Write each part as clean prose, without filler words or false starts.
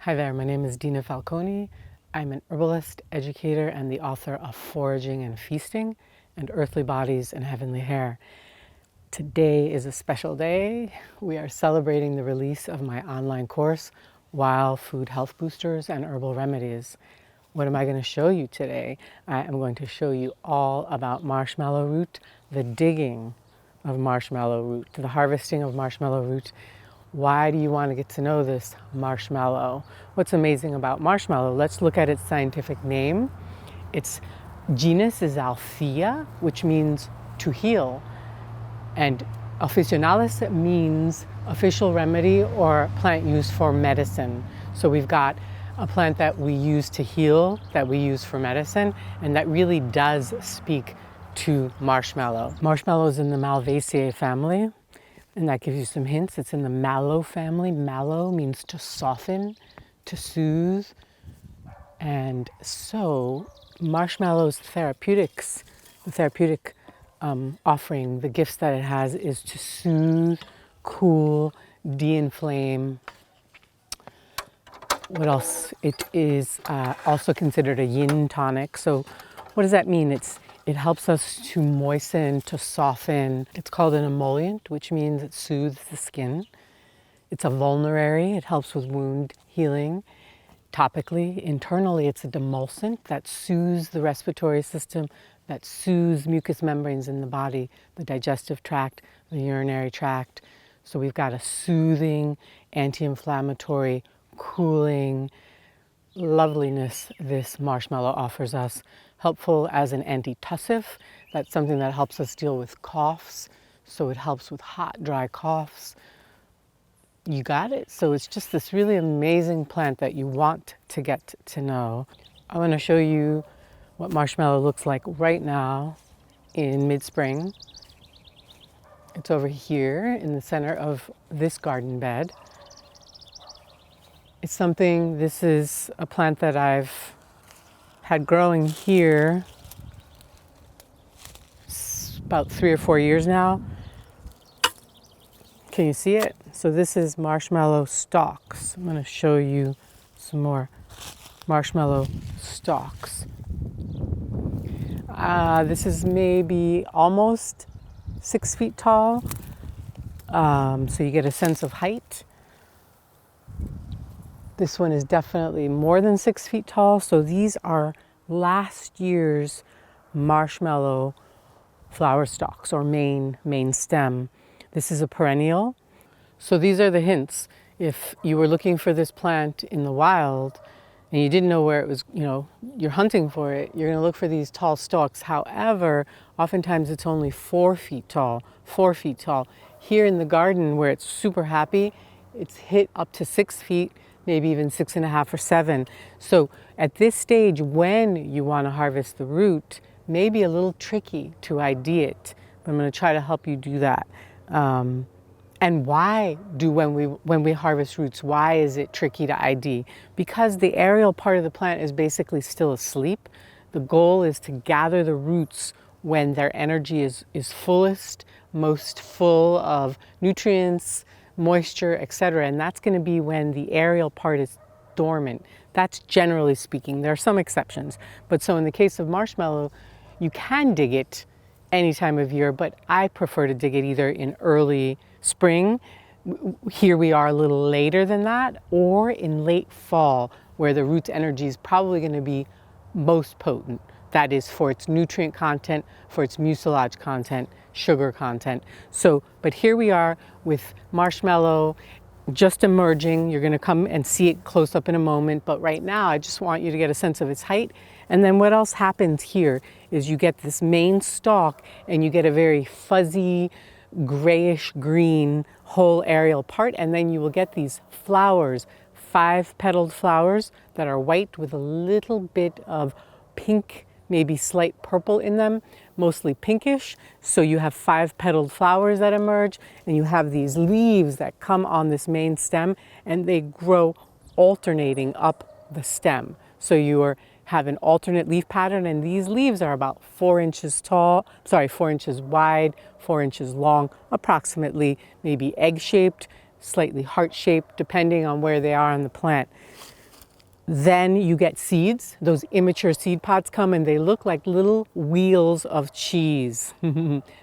Hi there, my name is Dina Falcone. I'm an herbalist, educator, and the author of Foraging and Feasting and Earthly Bodies and Heavenly Hair. Today is a special day. We are celebrating the release of my online course, Wild Food Health Boosters and Herbal Remedies. What am I going to show you today? I am going to show you all about marshmallow root, the digging of marshmallow root, the harvesting of marshmallow root. Why do you want to get to know this marshmallow? What's amazing about marshmallow? Let's look at its scientific name. Its genus is Althaea, which means to heal. And Officinalis means official remedy or plant used for medicine. So we've got a plant that we use to heal, that we use for medicine, and that really does speak to marshmallow. Marshmallow is in the Malvaceae family. And that gives you some hints. It's in the mallow family. Mallow means to soften, to soothe. And so Marshmallow's therapeutics, the therapeutic offering, the gifts that it has is to soothe, cool, de-inflame. What else? It is also considered a yin tonic. So what does that mean? It helps us to moisten, to soften. It's called an emollient, which means it soothes the skin. It's a vulnerary. It helps with wound healing. Topically, internally, it's a demulcent that soothes the respiratory system, that soothes mucous membranes in the body, the digestive tract, the urinary tract. So we've got a soothing, anti-inflammatory, cooling loveliness this marshmallow offers us. Helpful as an antitussive. That's something that helps us deal with coughs. So it helps with hot, dry coughs. You got it. So it's just this really amazing plant that you want to get to know. I want to show you what marshmallow looks like right now in mid-spring. It's over here in the center of this garden bed. It's something, this is a plant that I've had growing here about 3 or 4 years now. Can you see it? So this is marshmallow stalks. I'm going to show you some more marshmallow stalks. This is maybe almost 6 feet tall, so you get a sense of height. This one is definitely more than 6 feet tall. So these are last year's marshmallow flower stalks or main stem. This is a perennial. So these are the hints. If you were looking for this plant in the wild and you didn't know where it was, you're hunting for it, you're going to look for these tall stalks. However, oftentimes it's only 4 feet tall, 4 feet tall. Here in the garden where it's super happy, it's hit up to 6 feet, maybe even 6.5 or 7. So at this stage, when you want to harvest the root, may be a little tricky to ID it, but I'm going to try to help you do that. And why when we harvest roots, why is it tricky to ID? Because the aerial part of the plant is basically still asleep. The goal is to gather the roots when their energy is fullest, most full of nutrients, moisture, etc. And that's going to be when the aerial part is dormant. That's generally speaking. There are some exceptions. But so in the case of marshmallow, you can dig it any time of year, but I prefer to dig it either in early spring, here we are a little later than that, or in late fall, where the root's energy is probably going to be most potent. That is for its nutrient content, for its mucilage content, sugar content. So, but here we are with marshmallow just emerging. You're going to come and see it close up in a moment, but right now I just want you to get a sense of its height. And then what else happens here is you get this main stalk and you get a very fuzzy, grayish green whole aerial part, and then you will get these flowers, 5-petaled flowers that are white with a little bit of pink, maybe slight purple in them, mostly pinkish. So you have 5-petaled flowers that emerge, and you have these leaves that come on this main stem, and they grow alternating up the stem. So you have an alternate leaf pattern, and these leaves are about 4 inches tall, 4 inches wide, 4 inches long, approximately maybe egg-shaped, slightly heart-shaped, depending on where they are on the plant. Then you get seeds. Those immature seed pods come and they look like little wheels of cheese.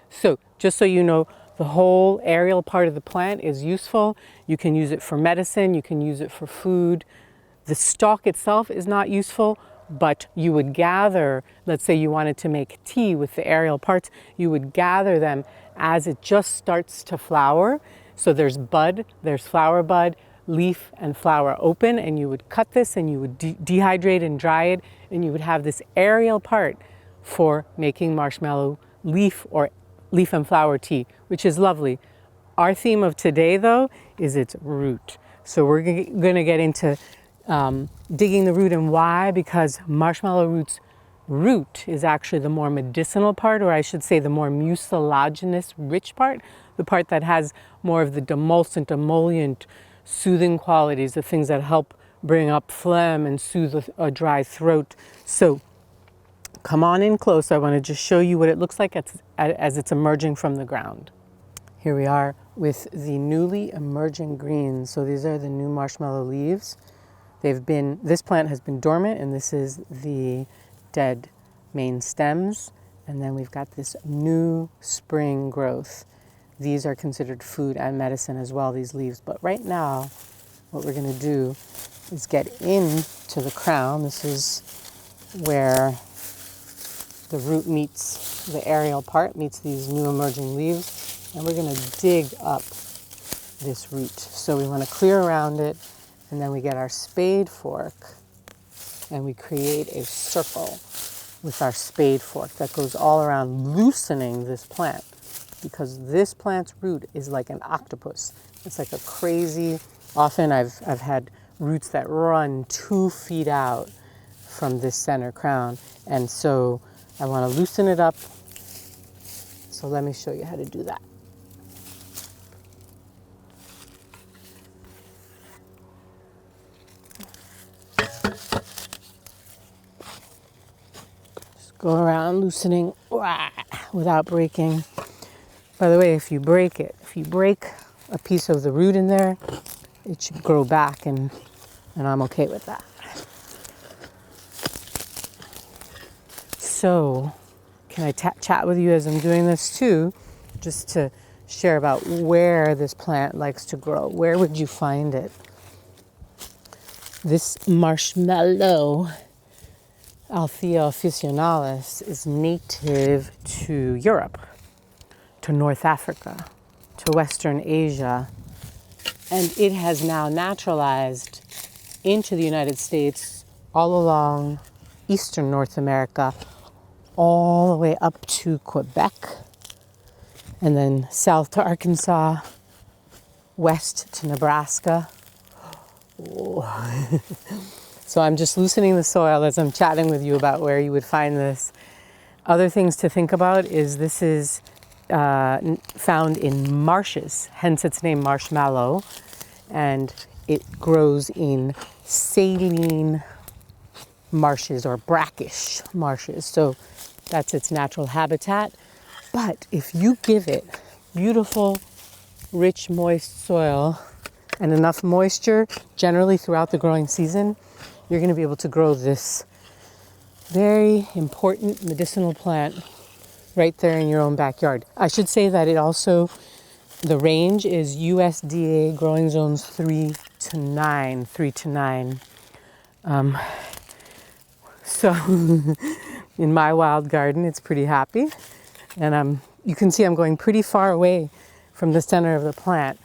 So just so you know, the whole aerial part of the plant is useful. You can use it for medicine, you can use it for food. The stalk itself is not useful, but you would gather, let's say you wanted to make tea with the aerial parts, you would gather them as it just starts to flower. So there's bud, there's flower bud, leaf and flower open, and you would cut this and you would dehydrate and dry it, and you would have this aerial part for making marshmallow leaf or leaf and flower tea, which is lovely. Our theme of today, though, is its root. So we're going to get into digging the root, and why? Because marshmallow root is actually the more medicinal part, or I should say the more mucilaginous rich part, the part that has more of the demulcent, emollient, soothing qualities, the things that help bring up phlegm and soothe a dry throat. So come on in close. I want to just show you what it looks like as it's emerging from the ground. Here we are with the newly emerging greens. So these are the new marshmallow leaves. This plant has been dormant, and this is the dead main stems. And then we've got this new spring growth. These are considered food and medicine as well, these leaves. But right now, what we're going to do is get into the crown. This is where the root meets the aerial part, meets these new emerging leaves. And we're going to dig up this root. So we want to clear around it, and then we get our spade fork, and we create a circle with our spade fork that goes all around, loosening this plant. Because this plant's root is like an octopus. It's like a crazy, often I've had roots that run 2 feet out from this center crown. And so I want to loosen it up. So let me show you how to do that. Just go around loosening without breaking. By the way, if you break a piece of the root in there, it should grow back, and I'm okay with that. So, can I chat with you as I'm doing this too, just to share about where this plant likes to grow? Where would you find it? This marshmallow, Althaea officinalis, is native to Europe, to North Africa, to Western Asia, and it has now naturalized into the United States all along Eastern North America, all the way up to Quebec, and then south to Arkansas, west to Nebraska. Oh. So I'm just loosening the soil as I'm chatting with you about where you would find this. Other things to think about is this is found in marshes, hence its name marshmallow, and it grows in saline marshes or brackish marshes. So that's its natural habitat. But if you give it beautiful, rich, moist soil and enough moisture generally throughout the growing season, you're going to be able to grow this very important medicinal plant right there in your own backyard. I should say that it also, the range is USDA growing zones 3 to 9. So in my wild garden, it's pretty happy. And you can see I'm going pretty far away from the center of the plant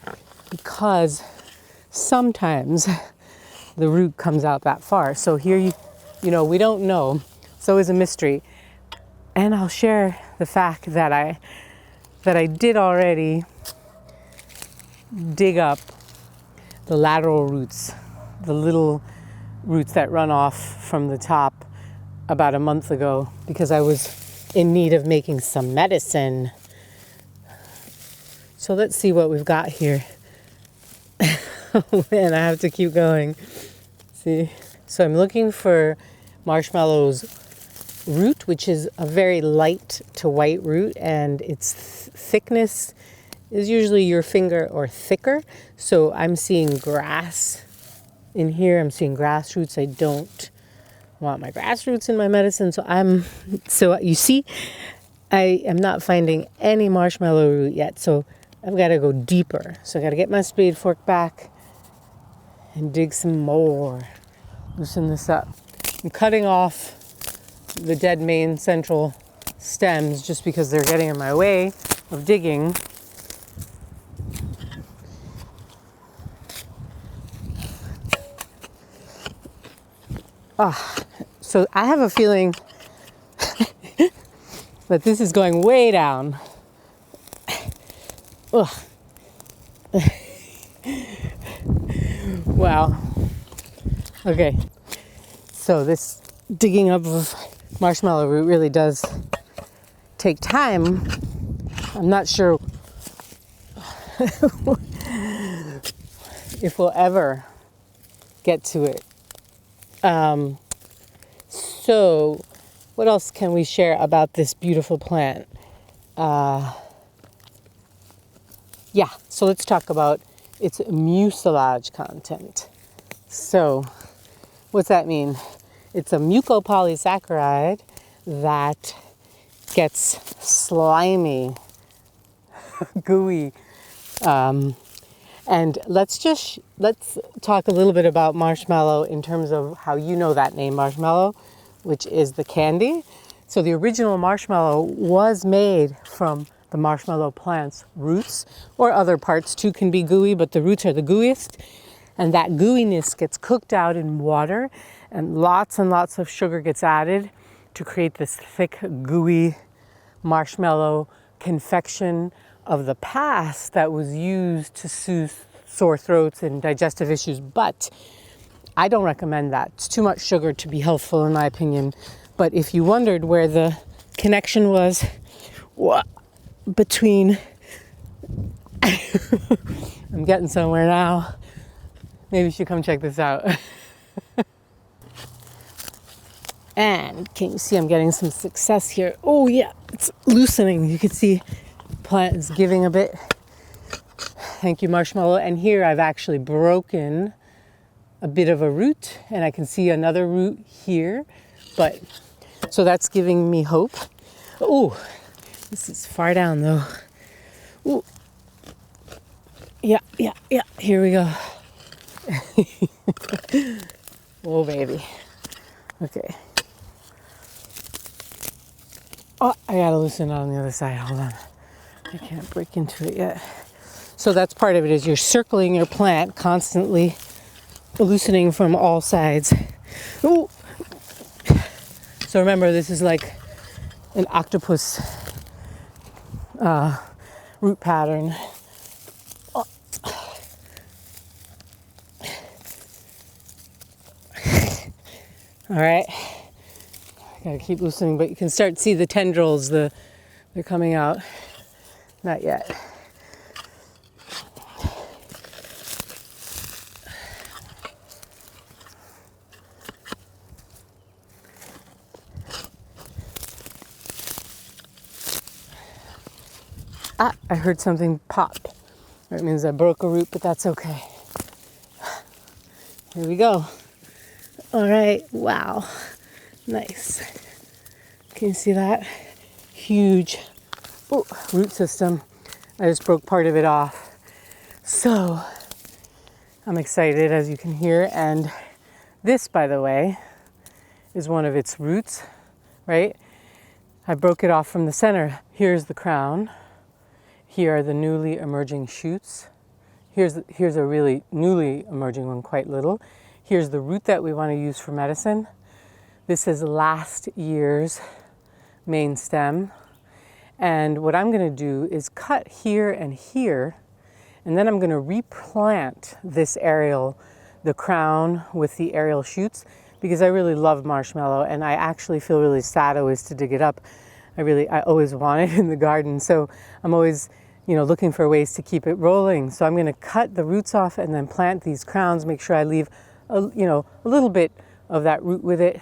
because sometimes the root comes out that far. So here, you know, we don't know. It's always a mystery. And I'll share the fact that I did already dig up the lateral roots, the little roots that run off from the top about a month ago because I was in need of making some medicine. So let's see what we've got here. Man, I have to keep going. See? So I'm looking for marshmallow's root, which is a very light to white root, and its thickness is usually your finger or thicker. So I'm seeing grass in here. I'm seeing grass roots. I don't want my grass roots in my medicine. So you see, I am not finding any marshmallow root yet. So I've got to go deeper. So I got to get my spade fork back and dig some more. Loosen this up. I'm cutting off the dead main central stems just because they're getting in my way of digging. So I have a feeling that this is going way down. Ugh. Wow. Okay. So this digging up of marshmallow root really does take time. I'm not sure if we'll ever get to it. So what else can we share about this beautiful plant? So let's talk about its mucilage content. So what's that mean? It's a mucopolysaccharide that gets slimy, gooey. And let's talk a little bit about marshmallow in terms of how you know that name, marshmallow, which is the candy. So the original marshmallow was made from the marshmallow plant's roots, or other parts too can be gooey, but the roots are the gooeyest. And that gooiness gets cooked out in water, and lots of sugar gets added to create this thick, gooey marshmallow confection of the past that was used to soothe sore throats and digestive issues. But I don't recommend that. It's too much sugar to be healthful in my opinion. But if you wondered where the connection was between I'm getting somewhere now. Maybe you should come check this out. And can you see I'm getting some success here? Oh yeah, it's loosening. You can see plant is giving a bit. Thank you, marshmallow. And here I've actually broken a bit of a root, and I can see another root here. But so that's giving me hope. Oh, this is far down though. Ooh. Yeah. Here we go. Oh, baby. Okay. Oh, I gotta loosen it on the other side. Hold on. I can't break into it yet. So that's part of it, is you're circling your plant, constantly loosening from all sides. Ooh. So remember, this is like an octopus root pattern. Oh. All right. Gotta keep loosening, but you can start to see the tendrils, they're coming out. Not yet. I heard something pop. That means I broke a root, but that's okay. Here we go. All right, wow. Nice. Can you see that? Huge root system. I just broke part of it off. So I'm excited, as you can hear. And this, by the way, is one of its roots, right? I broke it off from the center. Here's the crown. Here are the newly emerging shoots. Here's a really newly emerging one, quite little. Here's the root that we want to use for medicine. This is last year's main stem. And what I'm going to do is cut here and here, and then I'm going to replant this aerial, the crown with the aerial shoots, because I really love marshmallow, and I actually feel really sad always to dig it up. I always want it in the garden, so I'm always, looking for ways to keep it rolling. So I'm going to cut the roots off and then plant these crowns, make sure I leave a little bit of that root with it,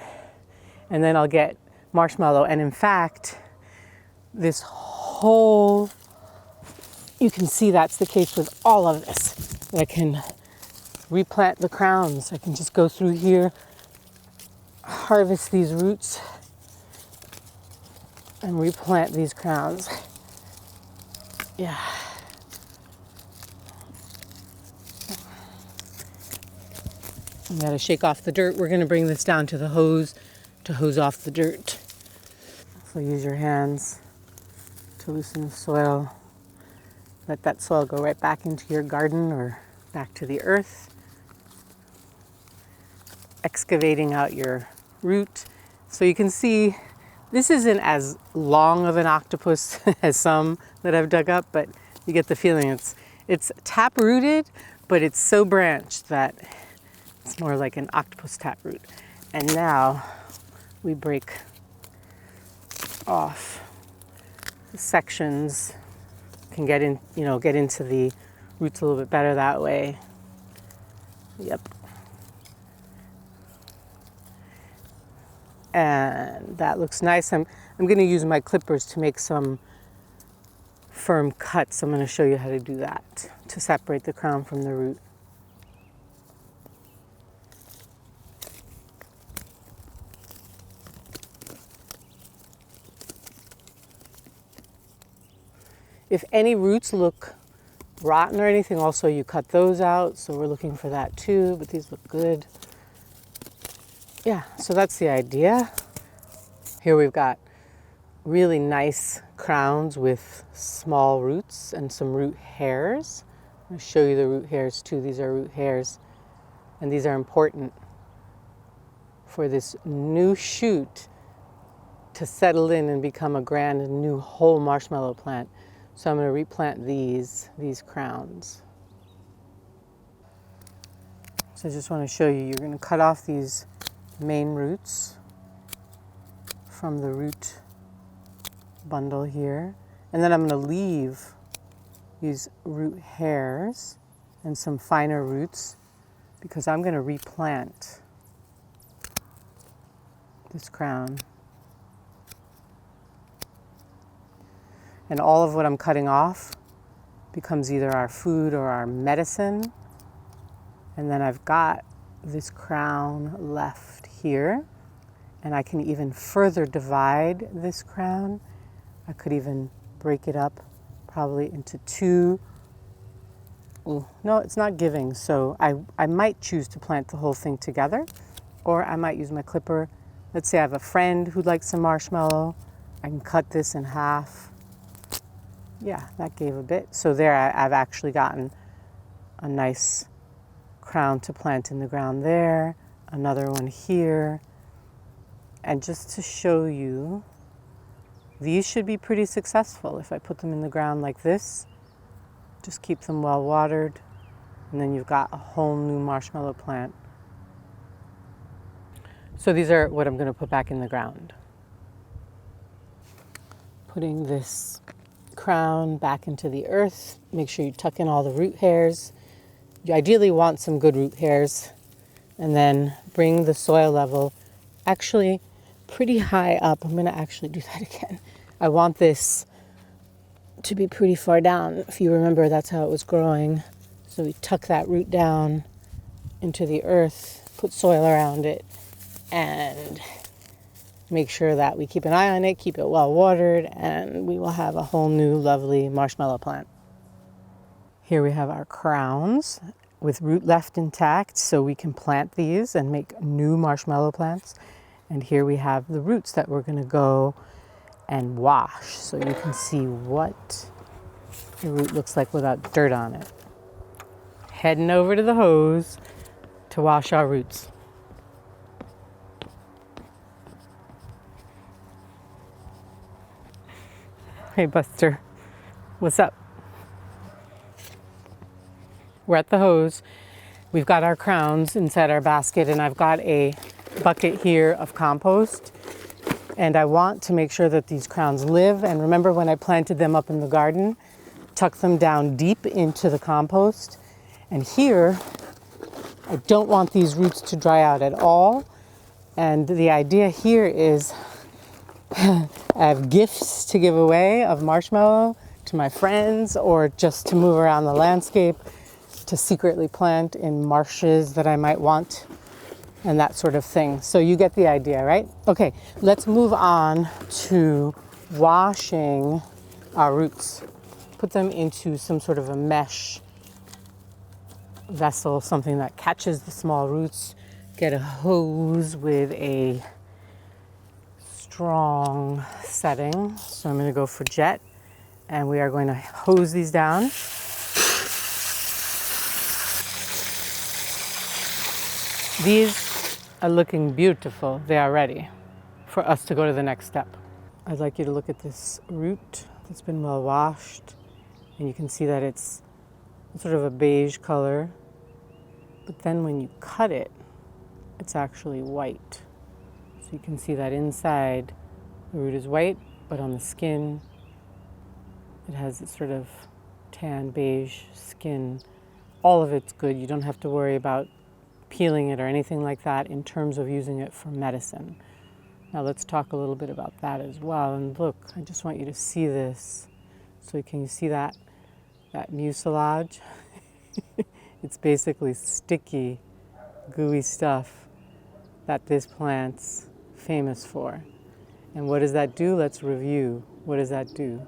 and then I'll get marshmallow. And in fact, this whole, you can see that's the case with all of this. I can replant the crowns. I can just go through here, harvest these roots, and replant these crowns. Yeah. You gotta shake off the dirt. We're gonna bring this down to the hose to hose off the dirt. So use your hands to loosen the soil. Let that soil go right back into your garden or back to the earth. Excavating out your root. So you can see this isn't as long of an octopus as some that I've dug up, but you get the feeling it's tap rooted, but it's so branched that it's more like an octopus taproot. And now we break off the sections. Can get in, get into the roots a little bit better that way. Yep. And that looks nice. I'm going to use my clippers to make some firm cuts. I'm going to show you how to do that to separate the crown from the root. If any roots look rotten or anything, also you cut those out. So we're looking for that too, but these look good. Yeah, so that's the idea. Here we've got really nice crowns with small roots and some root hairs. I'll show you the root hairs too. These are root hairs, and these are important for this new shoot to settle in and become a grand new whole marshmallow plant. So I'm going to replant these crowns. So I just want to show you, you're going to cut off these main roots from the root bundle here. And then I'm going to leave these root hairs and some finer roots because I'm going to replant this crown. And all of what I'm cutting off becomes either our food or our medicine. And then I've got this crown left here. And I can even further divide this crown. I could even break it up probably into two. Ooh, no, it's not giving. So I might choose to plant the whole thing together, or I might use my clipper. Let's say I have a friend who'd like some marshmallow. I can cut this in half. Yeah, that gave a bit. So there I've actually gotten a nice crown to plant in the ground there, another one here. And just to show you, these should be pretty successful if I put them in the ground like this. Just keep them well watered, and then you've got a whole new marshmallow plant. So these are what I'm going to put back in the ground. Putting this crown back into the earth. Make sure you tuck in all the root hairs. You ideally want some good root hairs, and then bring the soil level actually pretty high up. I'm going to actually do that again. I want this to be pretty far down. If you remember, that's how it was growing. So we tuck that root down into the earth, put soil around it, and make sure that we keep an eye on it, keep it well watered, and we will have a whole new lovely marshmallow plant. Here we have our crowns with root left intact, so we can plant these and make new marshmallow plants. And here we have the roots that we're going to go and wash, so you can see what the root looks like without dirt on it. Heading over to the hose to wash our roots. Hey Buster, what's up? We're at the hose. We've got our crowns inside our basket, and I've got a bucket here of compost. And I want to make sure that these crowns live. And remember when I planted them up in the garden, tuck them down deep into the compost. And here, I don't want these roots to dry out at all. And the idea here is I have gifts to give away of marshmallow to my friends or just to move around the landscape. to secretly plant in marshes that I might want, and that sort of thing. So you get the idea, right? Okay, let's move on to washing our roots. Put them into some sort of a mesh vessel, something that catches the small roots. Get a hose with a strong setting. So I'm going to go for jet, and we are going to hose these down. These are looking beautiful. They are ready for us to go to the next step. I'd like you to look at this root that's been well washed, and you can see that it's sort of a beige color, but then when you cut it, it's actually white. So you can see that inside the root is white, but on the skin it has this sort of tan beige skin. All of it's good. You don't have to worry about peeling it or anything like that in terms of using it for medicine. Now let's talk a little bit about that as well. And look, I just want you to see this. So can you see that mucilage? It's basically sticky, gooey stuff that this plant's famous for. And what does that do? Let's review. What does that do?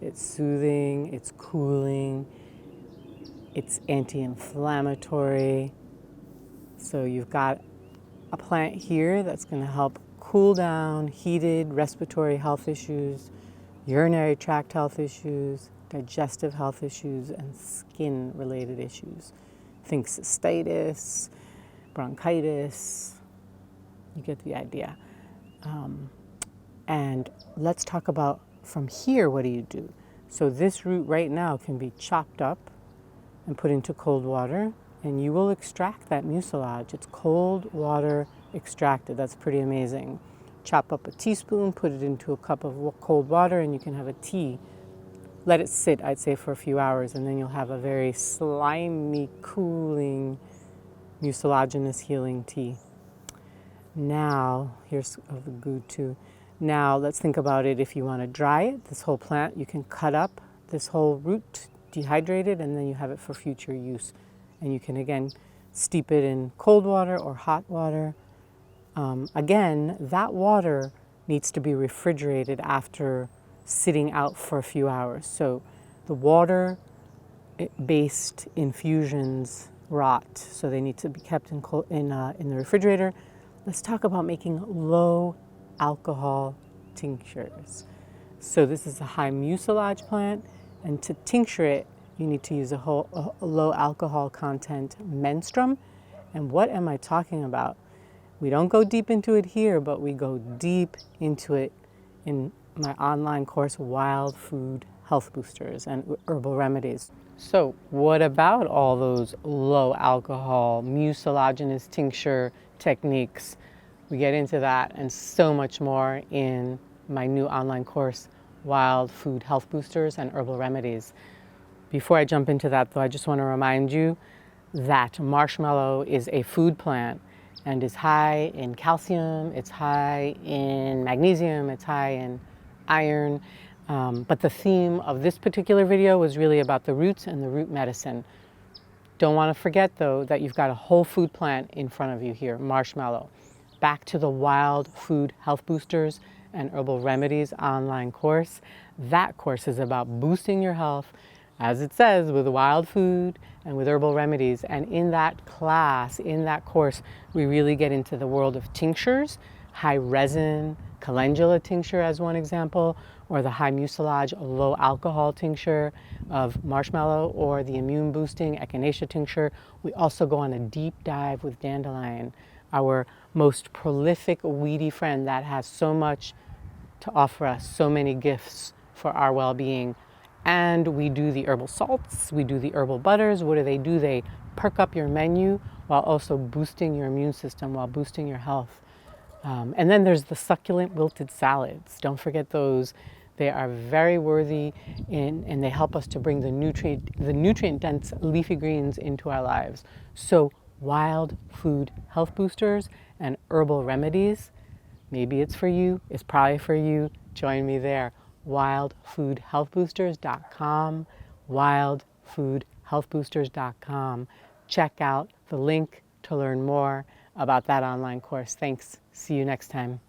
It's soothing, it's cooling, it's anti-inflammatory. So you've got a plant here that's going to help cool down heated respiratory health issues, urinary tract health issues, digestive health issues, and skin-related issues. Think cystitis, bronchitis. You get the idea. And let's talk about from here, what do you do? So this root right now can be chopped up and put into cold water, and you will extract that mucilage. It's cold water extracted. That's pretty amazing. Chop up a teaspoon, put it into a cup of cold water, and you can have a tea. Let it sit, I'd say, for a few hours, and then you'll have a very slimy, cooling, mucilaginous healing tea. Now, here's of the good too. Now let's think about it. If you want to dry it, this whole plant, you can cut up this whole root, dehydrate it, and then you have it for future use. And you can again steep it in cold water or hot water. Again, that water needs to be refrigerated after sitting out for a few hours. So the water-based infusions rot, so they need to be kept in the refrigerator. Let's talk about making low alcohol tinctures. So this is a high mucilage plant, and to tincture it, you need to use a low alcohol content menstruum. And what am I talking about? We don't go deep into it here, but we go deep into it in my online course, Wild Food Health Boosters and Herbal Remedies. So what about all those low alcohol mucilaginous tincture techniques? We get into that and so much more in my new online course, Wild Food Health Boosters and Herbal Remedies. Before I jump into that though, I just want to remind you that marshmallow is a food plant and is high in calcium, it's high in magnesium, it's high in iron. But the theme of this particular video was really about the roots and the root medicine. Don't want to forget though that you've got a whole food plant in front of you here, marshmallow. Back to the Wild Food Health Boosters and Herbal Remedies online course. That course is about boosting your health, as it says, with wild food and with herbal remedies. And in that class, in that course, we really get into the world of tinctures, high resin, calendula tincture as one example, or the high mucilage, low alcohol tincture of marshmallow, or the immune boosting echinacea tincture. We also go on a deep dive with dandelion, our most prolific weedy friend that has so much to offer us, so many gifts for our well-being. And we do the herbal salts, we do the herbal butters. What do? They perk up your menu while also boosting your immune system, while boosting your health. And then there's the succulent wilted salads. Don't forget those. They are very worthy and they help us to bring the nutrient-dense leafy greens into our lives. So Wild Food Health Boosters and Herbal Remedies, maybe it's for you, it's probably for you. Join me there. wildfoodhealthboosters.com, wildfoodhealthboosters.com. healthboosters.com. Check out the link to learn more about that online course. Thanks. See you next time.